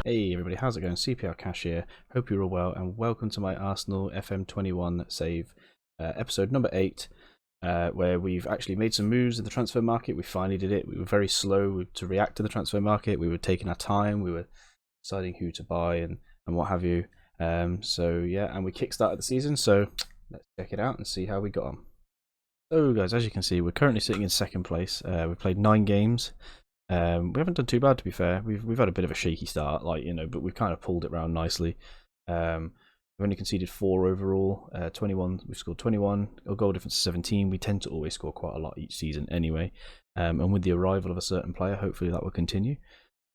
Hey everybody, how's it going? CPR Cash here. Hope you're all well, and welcome to my Arsenal FM21 save, episode number 8, where we've actually made some moves in the transfer market. We finally did it. We were very slow to react to the transfer market. We were taking our time. We were deciding who to buy and what have you. So yeah, and we kickstarted the season. So let's check it out and see how we got on. So guys, as you can see, we're currently sitting in second place. We've played 9 games. We haven't done too bad, to be fair. We've had a bit of a shaky start, but we've kind of pulled it round nicely. We've only conceded 4 overall. 21. We've scored 21. Our goal difference is 17. We tend to always score quite a lot each season, anyway. And with the arrival of a certain player, hopefully that will continue.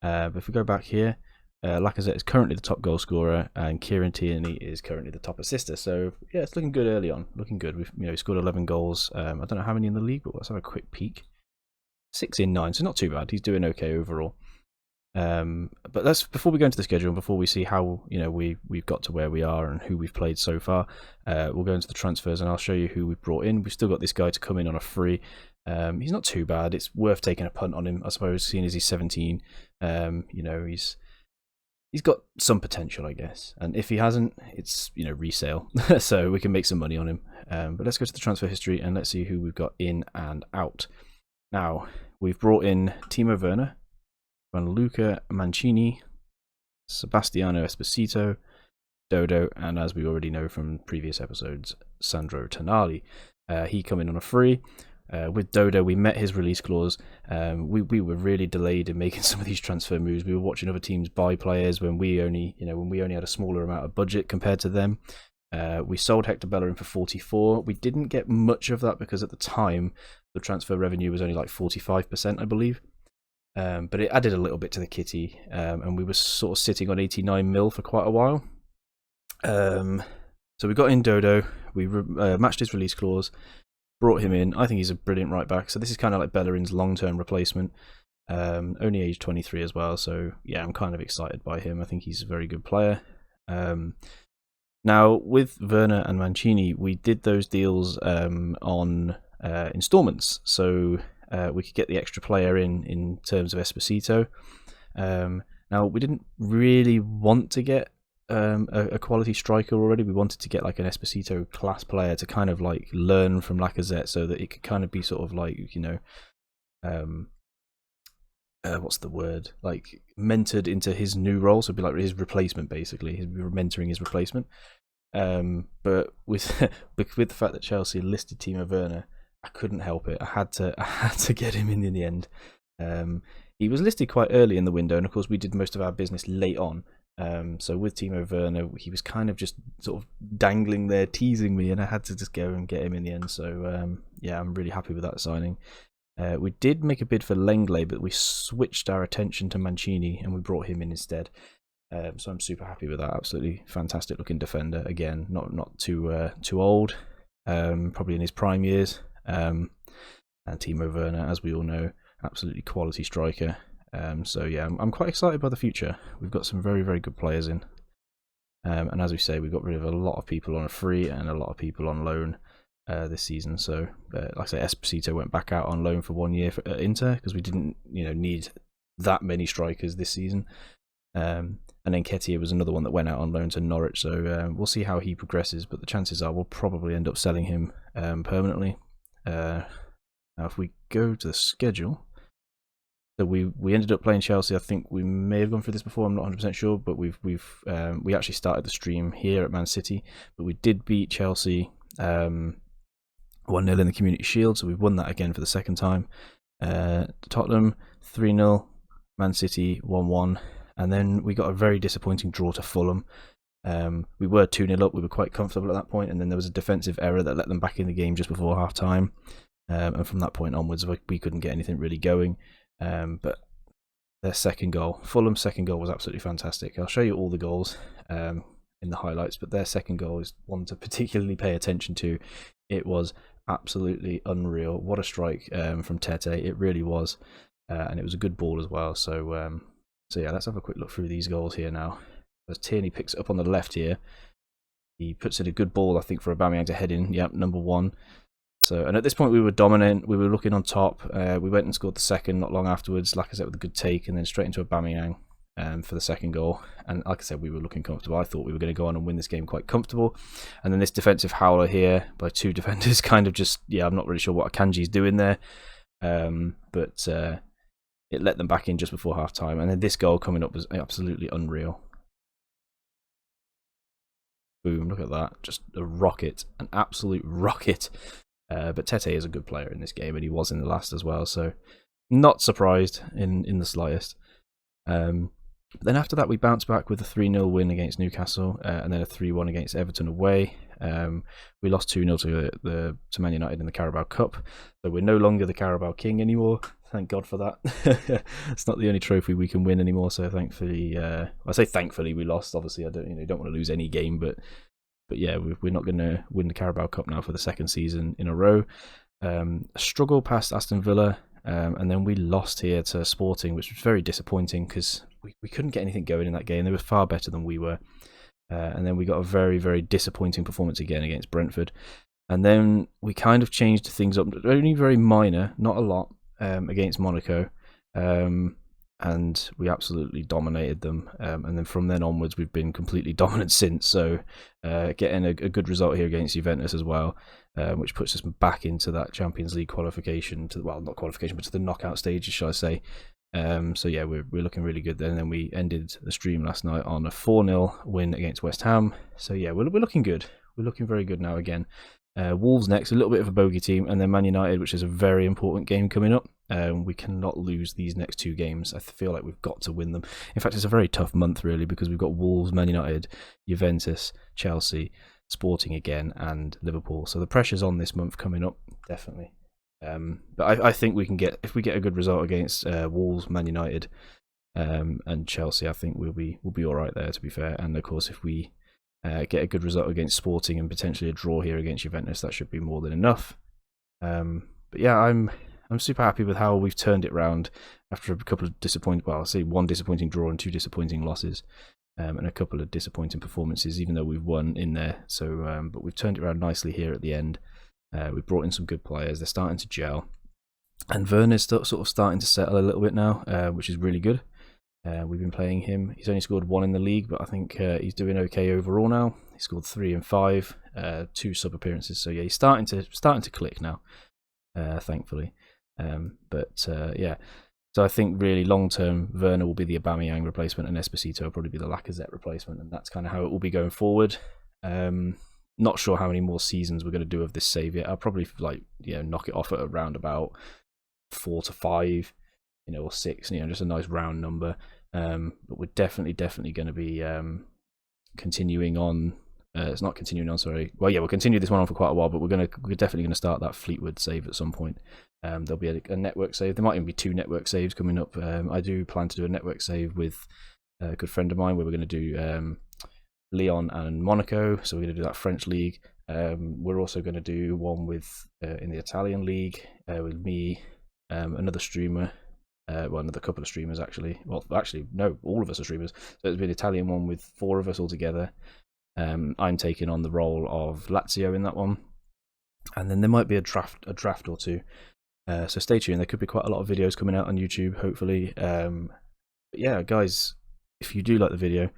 But if we go back here, Lacazette is currently the top goal scorer, and Kieran Tierney is currently the top assister. So yeah, it's looking good early on. Looking good. We've scored 11 goals. I don't know how many in the league, but let's have a quick peek. 6 in 9, so not too bad. He's doing okay overall. But that's before we go into the schedule and before we see how we've got to where we are and who we've played so far. We'll go into the transfers and I'll show you who we've brought in. We've still got this guy to come in on a free. He's not too bad. It's worth taking a punt on him, I suppose, seeing as he's 17. He's got some potential, I guess. And if he hasn't, it's resale, so we can make some money on him. But let's go to the transfer history and let's see who we've got in and out. Now, we've brought in Timo Werner, Gianluca Mancini, Sebastiano Esposito, Dodo, and as we already know from previous episodes, Sandro Tonali. He come in on a free. With Dodo, we met his release clause. We were really delayed in making some of these transfer moves. We were watching other teams buy players when we only had a smaller amount of budget compared to them. We sold Hector Bellerin for 44. We didn't get much of that because at the time the transfer revenue was only like 45%, I believe. But it added a little bit to the kitty, and we were sort of sitting on 89 mil for quite a while. So we got in Dodo. We matched his release clause, brought him in. I think he's a brilliant right back. So this is kind of like Bellerin's long-term replacement. Only age 23 as well. So yeah, I'm kind of excited by him. I think he's a very good player. Now, with Werner and Mancini, we did those deals on installments, so we could get the extra player in terms of Esposito. Now, we didn't really want to get a quality striker already. We wanted to get like an Esposito class player to kind of like learn from Lacazette, so that it could kind of be sort of like what's the word? Like mentored into his new role, so it'd be like his replacement basically. We were mentoring his replacement. But with the fact that Chelsea listed Timo Werner, I couldn't help it. I had to get him in the end. He was listed quite early in the window, and of course we did most of our business late on. So with Timo Werner, he was kind of just sort of dangling there, teasing me, and I had to just go and get him in the end. So yeah, I'm really happy with that signing. We did make a bid for Lenglet, but we switched our attention to Mancini and we brought him in instead. So I'm super happy with that. Absolutely fantastic looking defender. Again, not too old, probably in his prime years. And Timo Werner, as we all know, absolutely quality striker. So yeah, I'm quite excited by the future. We've got some very, very good players in. And as we say, we got rid of a lot of people on a free and a lot of people on loan this season. So like I say, Esposito went back out on loan for 1 year at Inter because we didn't need that many strikers this season. And then Nketiah was another one that went out on loan to Norwich. So we'll see how he progresses, but the chances are we'll probably end up selling him permanently. Now if we go to the schedule, so we ended up playing Chelsea. I think we may have gone through this before, I'm not 100% sure, but we actually started the stream here at Man City, but we did beat Chelsea 1-0 in the Community Shield, so we've won that again for the second time. Tottenham 3-0, Man City 1-1, and then we got a very disappointing draw to Fulham. We were 2-0 up, we were quite comfortable at that point, and then there was a defensive error that let them back in the game just before half time. And from that point onwards, we couldn't get anything really going. But their second goal, Fulham's second goal, was absolutely fantastic. I'll show you all the goals in the highlights, but their second goal is one to particularly pay attention to. It was absolutely unreal. What a strike from Tete. It really was. And it was a good ball as well. So yeah, let's have a quick look through these goals here now. As Tierney picks it up on the left here, he puts in a good ball, I think, for Aubameyang to head in. Yep, number 1. So, and at this point we were dominant, we were looking on top. We went and scored the second not long afterwards, Lacazette with a good take, and then straight into Aubameyang. for the second goal. And like I said, we were looking comfortable. I thought we were going to go on and win this game quite comfortable. And then this defensive howler here by 2 defenders kind of just, I'm not really sure what Akanji's doing there. But it let them back in just before half time. And then this goal coming up was absolutely unreal. Boom, look at that. Just a rocket, an absolute rocket. But Tete is a good player in this game, and he was in the last as well. So not surprised in the slightest. But then after that, we bounced back with a 3-0 win against Newcastle, and then a 3-1 against Everton away. We lost 2-0 to Man United in the Carabao Cup, so we're no longer the Carabao King anymore. Thank God for that. It's not the only trophy we can win anymore. So thankfully, I say thankfully we lost. Obviously, I don't want to lose any game, but yeah, we're not going to win the Carabao Cup now for the second season in a row. Struggle past Aston Villa. And then we lost here to Sporting, which was very disappointing because we couldn't get anything going in that game. They were far better than we were. And then we got a very, very disappointing performance again against Brentford. And then we kind of changed things up, only very minor, not a lot, against Monaco. And we absolutely dominated them. And then from then onwards, we've been completely dominant since. So getting a good result here against Juventus as well, which puts us back into that Champions League qualification, not qualification, but to the knockout stages, shall I say. So yeah, we're looking really good there. And then we ended the stream last night on a 4-0 win against West Ham. So yeah, we're looking good. We're looking very good now again. Wolves next, a little bit of a bogey team, and then Man United, which is a very important game coming up. We cannot lose these next 2 games. I feel like we've got to win them. In fact, it's a very tough month, really, because we've got Wolves, Man United, Juventus, Chelsea, Sporting again, and Liverpool. So the pressure's on this month coming up, definitely. But I think we can if we get a good result against Wolves, Man United, and Chelsea, I think we'll be all right there, to be fair. And of course, if we get a good result against Sporting and potentially a draw here against Juventus, that should be more than enough. But yeah, I'm super happy with how we've turned it around after a couple of I'll say 1 disappointing draw and 2 disappointing losses, and a couple of disappointing performances, even though we've won in there. So, but we've turned it around nicely here at the end. We've brought in some good players. They're starting to gel, and Werner's sort of starting to settle a little bit now, which is really good. We've been playing him. He's only scored 1 in the league, but I think he's doing okay overall now. He scored 3 and 5, 2 sub appearances. So yeah, he's starting to click now, thankfully. Yeah, so I think really long term, Werner will be the Aubameyang replacement, and Esposito will probably be the Lacazette replacement, and that's kind of how it will be going forward. Not sure how many more seasons we're going to do of this save yet. I'll probably knock it off at around about 4 to 5. Or 6, just a nice round number. But we're definitely going to be continuing on. It's not continuing on, sorry. Well, yeah, we'll continue this one on for quite a while, but we're definitely going to start that Fleetwood save at some point. There'll be a network save. There might even be 2 network saves coming up. I do plan to do a network save with a good friend of mine where we're going to do Lyon and Monaco. So we're going to do that French league. We're also going to do one with in the Italian league with me, another streamer. Another couple of streamers, actually. Well, actually, no, all of us are streamers. So it'll be an Italian one with 4 of us all together. I'm taking on the role of Lazio in that one. And then there might be a draft or 2. So stay tuned. There could be quite a lot of videos coming out on YouTube, hopefully. But yeah, guys, if you do like the video,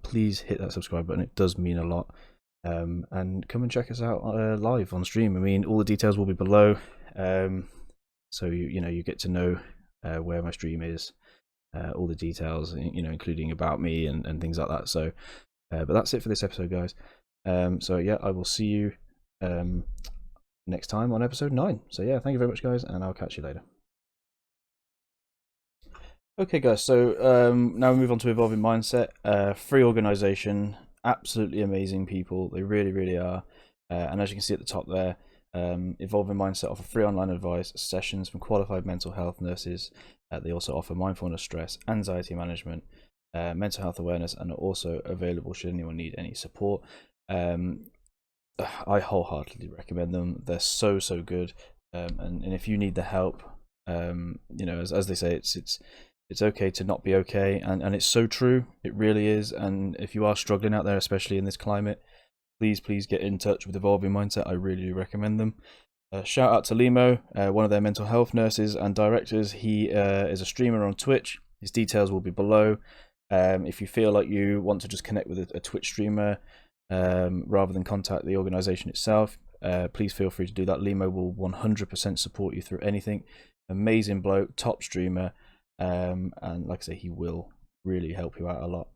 please hit that subscribe button. It does mean a lot. And come and check us out live on stream. I mean, all the details will be below. So you get to know where my stream is, all the details, including about me and things like that. So, but that's it for this episode, guys. So yeah, I will see you next time on episode 9. So yeah, thank you very much, guys, and I'll catch you later. Okay, guys. So now we move on to Evolving Mindset. Free organization, absolutely amazing people. They really, really are. And as you can see at the top there. Evolving Mindset offer free online advice sessions from qualified mental health nurses. They also offer mindfulness, stress, anxiety management, mental health awareness, and are also available should anyone need any support. I wholeheartedly recommend them. They're so good, and if you need the help, as they say, it's okay to not be okay, and it's so true. It really is. And if you are struggling out there, especially in this climate, please get in touch with Evolving Mindset. I really do recommend them. Shout out to Limo, one of their mental health nurses and directors. He is a streamer on Twitch. His details will be below. If you feel like you want to just connect with a Twitch streamer rather than contact the organization itself, please feel free to do that. Limo will 100% support you through anything. Amazing bloke, top streamer, and like I say, he will really help you out a lot.